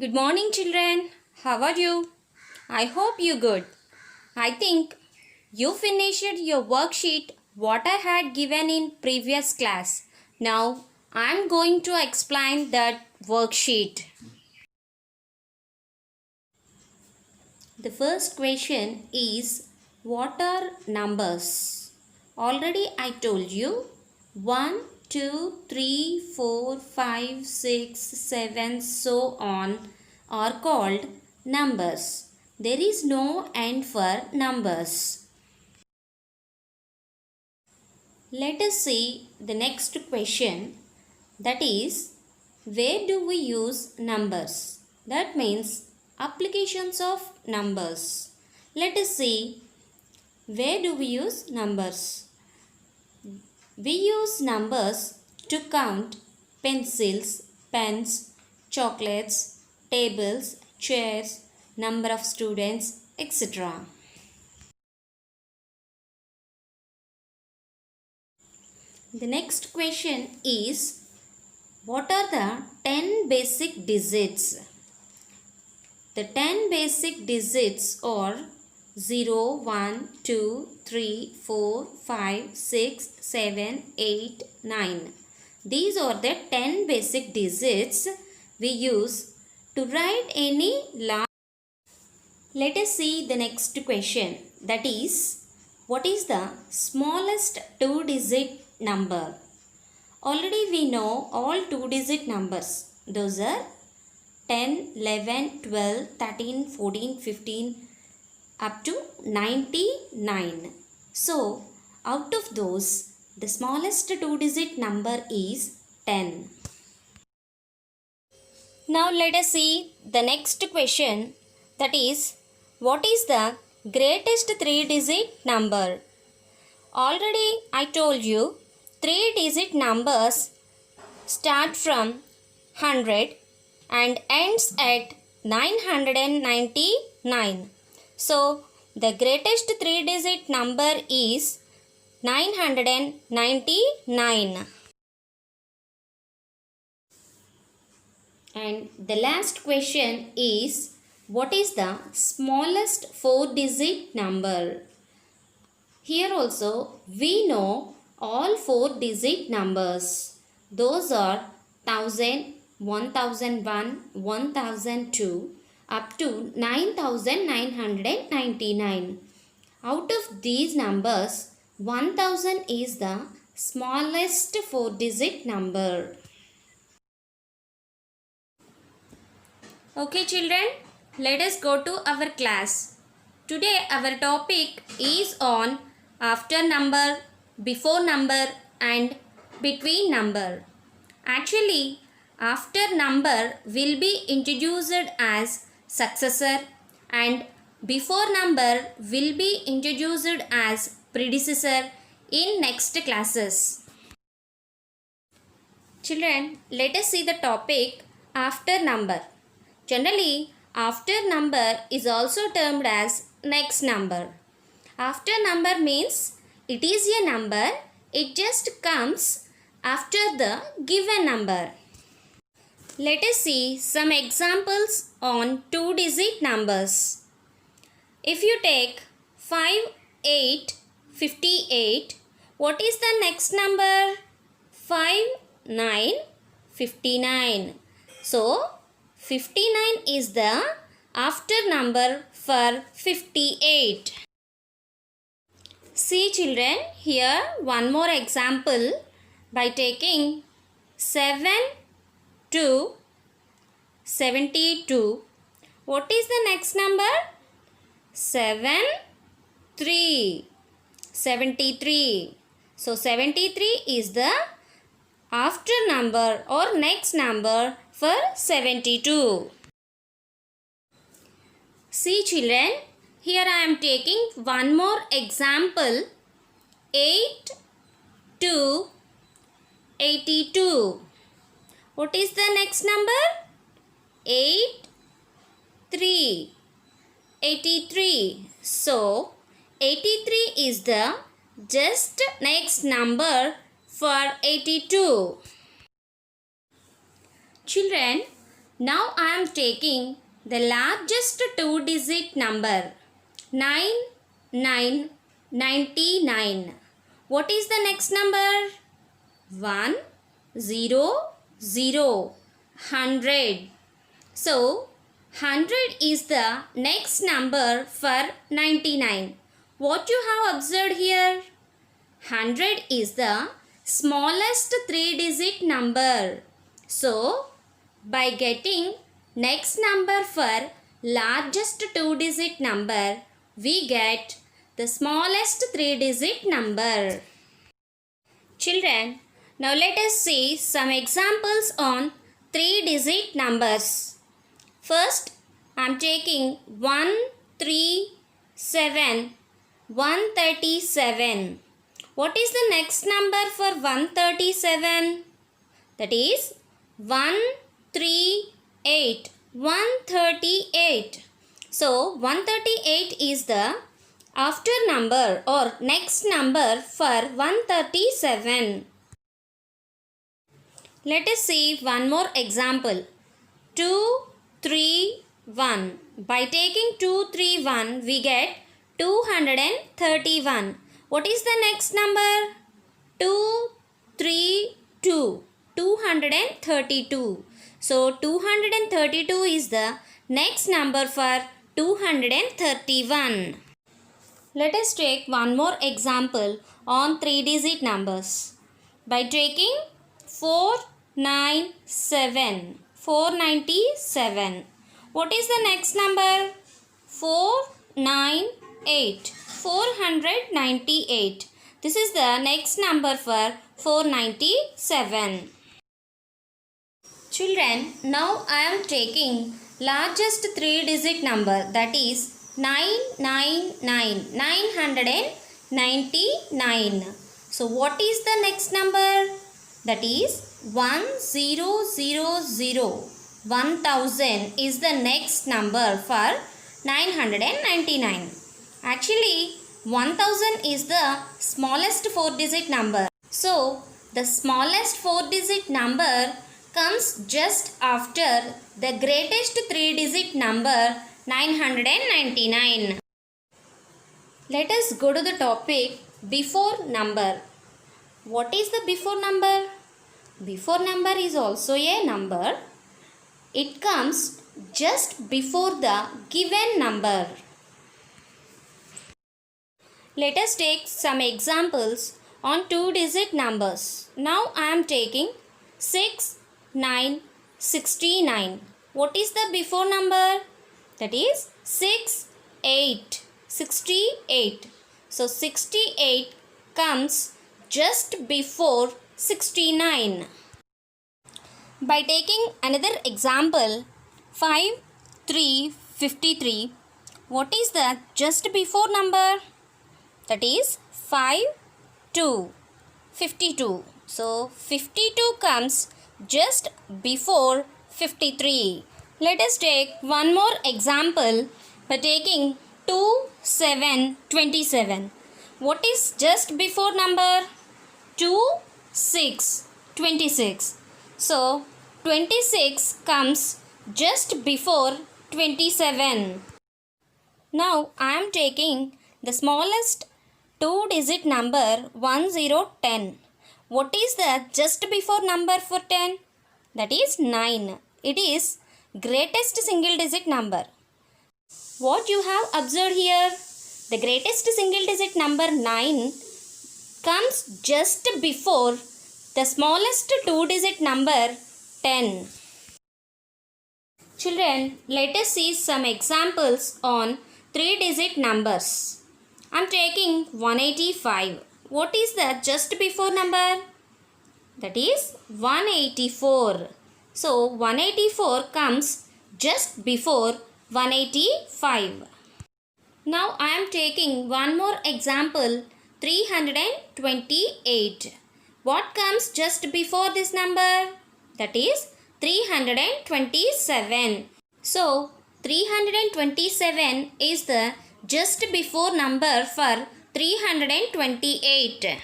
Good morning, children. How are you? I hope you good. I think you finished your worksheet what I had given in previous class. Now I am going to explain that worksheet. The first question is, what are numbers? Already I told you 1, 2, 3, 4, 5, 6, 7, so on are called numbers. There is no end for numbers. Let us see the next question, that is, where do we use numbers? That means applications of numbers. Let us see, where do we use numbers? We use numbers to count pencils, pens, chocolates, tables, chairs, number of students, etc. The next question is, what are the 10 basic digits? The 10 basic digits are 0, 1, 2, 3, 4, 5, 6, 7, 8, 9. These are the 10 basic digits we use to write any large. Let us see the next question, that is, what is the smallest two-digit number? Already we know all two-digit numbers. Those are 10, 11, 12, 13, 14, 15 up to 99. So, out of those, the smallest two-digit number is 10. Now let us see the next question, that is, what is the greatest three-digit number? Already I told you, three-digit numbers start from 100 and ends at 999. So, the greatest three-digit number is 999. And the last question is, what is the smallest four-digit number? Here also we know all four-digit numbers. Those are 1000, 1001, 1002 up to 9999. Out of these numbers, 1000 is the smallest four-digit number. Okay children, let us go to our class. Today our topic is on after number, before number and between number. Actually, after number will be introduced as successor and before number will be introduced as predecessor in next classes. Children, let us see the topic after number. Generally, after number is also termed as next number. After number means it is a number, it just comes after the given number. Let us see some examples on two-digit numbers. If you take 5, 8, 58, what is the next number? 5, 9, 59. So, 59 is the after number for 58. See children, here one more example by taking 7 to 72. What is the next number? 7, 3. 73. So 73 is the after number or next number for 72. See children, here I am taking one more example, 8 to 82. What is the next number? 8, 3. 83. So, 83 is the just next number for 82. Children, Now I am taking the largest two-digit number 99. What is the next number? 100. 100. So 100 is the next number for 99. What you have observed here? 100 is the smallest three-digit number. So by getting next number for largest two-digit number, we get the smallest three-digit number. Children, now let us see some examples on three-digit numbers. First, I am taking 137. 137. What is the next number for 137? That is 138. 138. So 138 is the after number or next number for 137. Let us see one more example. 231. By taking 231, we get 231. What is the next number? 232. 232. So 232 is the next number for 231. Let us take one more example on three-digit numbers. By taking 497. 497. What is the next number? 498. 498. This is the next number for 497. Children, now I am taking largest three-digit number, that is 999. 999. So what is the next number? That is 1000. 1000 is the next number for 999. Actually, 1000 is the smallest four-digit number. So, the smallest four-digit number comes just after the greatest three-digit number 999. Let us go to the topic before number. What is the before number? Before number is also a number. It comes just before the given number. Let us take some examples on two-digit numbers. Now I am taking 69. What is the before number? That is 68. 68. So 68 comes just before 69. By taking another example, 53. What is the just before number? That is 52. So 52 comes just before 53. Let us take one more example by taking 27. What is just before number? 26. So 26 comes just before 27. Now I am taking the smallest two-digit number 1010. What is the just before number for 10? That is 9. It is greatest single digit number. What you have observed here? The greatest single digit number 9 comes just before the smallest two-digit number 10. Children, let us see some examples on three-digit numbers. I am taking 185. What is the just before number? That is 184. So 184 comes just before 185. Now I am taking one more example, 328. What comes just before this number? That is 327. So 327 is the just before number for 328.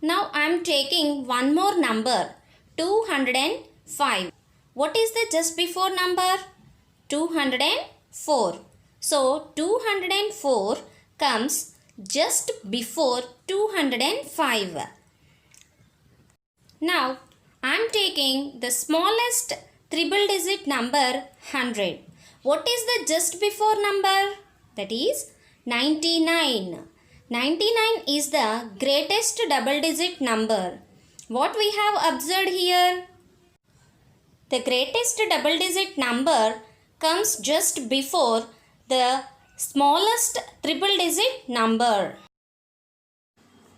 Now I am taking one more number, 205. What is the just before number? 204. So 204 comes just before 205. Now I am taking the smallest triple digit number 100. What is the just before number? That is 99. 99 is the greatest double digit number. What we have observed here? The greatest double digit number comes just before the smallest triple digit number.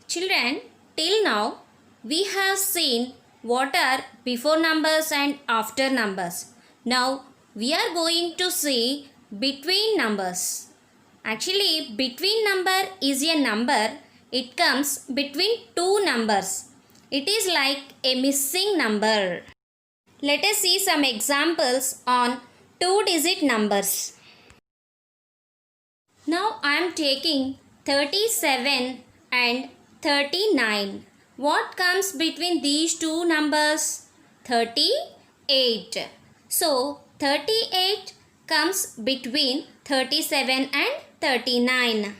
Children, till now we have seen what are before numbers and after numbers. Now we are going to see between numbers. Actually, between number is a number. It comes between two numbers. It is like a missing number. Let us see some examples on two-digit numbers. Now I am taking 37 and 39. What comes between these two numbers? 38. So 38 comes between 37 and 39.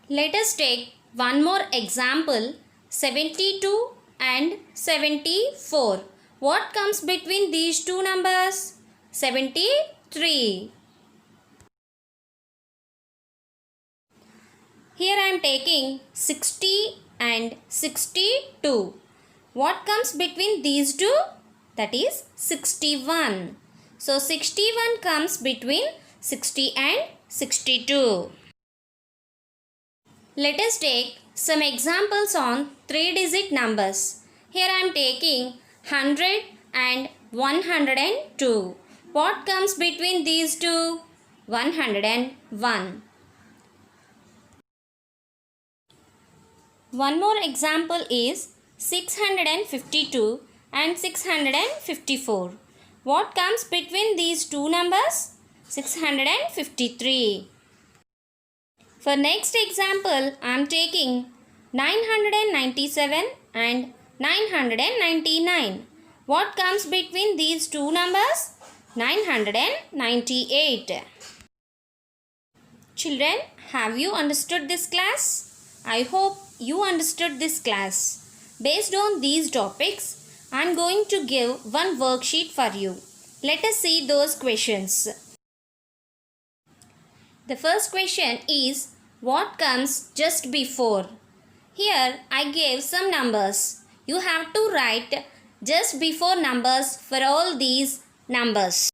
Let us take one more example, 72 and 74. What comes between these two numbers? 73. Here I am taking 60 and 62. What comes between these two? That is 61. So 61 comes between 60 and 62. Let us take some examples on three-digit numbers. Here I am taking 100 and 102. What comes between these two? 101. One more example is 652 and 654. What comes between these two numbers? 653. For next example, I am taking 997 and 999. What comes between these two numbers? 998. Children, have you understood this class? I hope you understood this class. Based on these topics, I am going to give one worksheet for you. Let us see those questions. The first question is, what comes just before? Here I gave some numbers. You have to write just before numbers for all these numbers.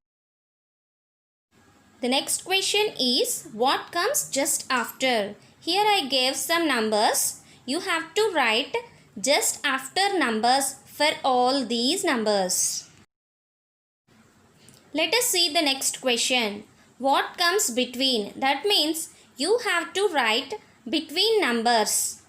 The next question is, what comes just after? Here I gave some numbers. You have to write just after numbers for all these numbers. Let us see the next question. What comes between? That means you have to write between numbers.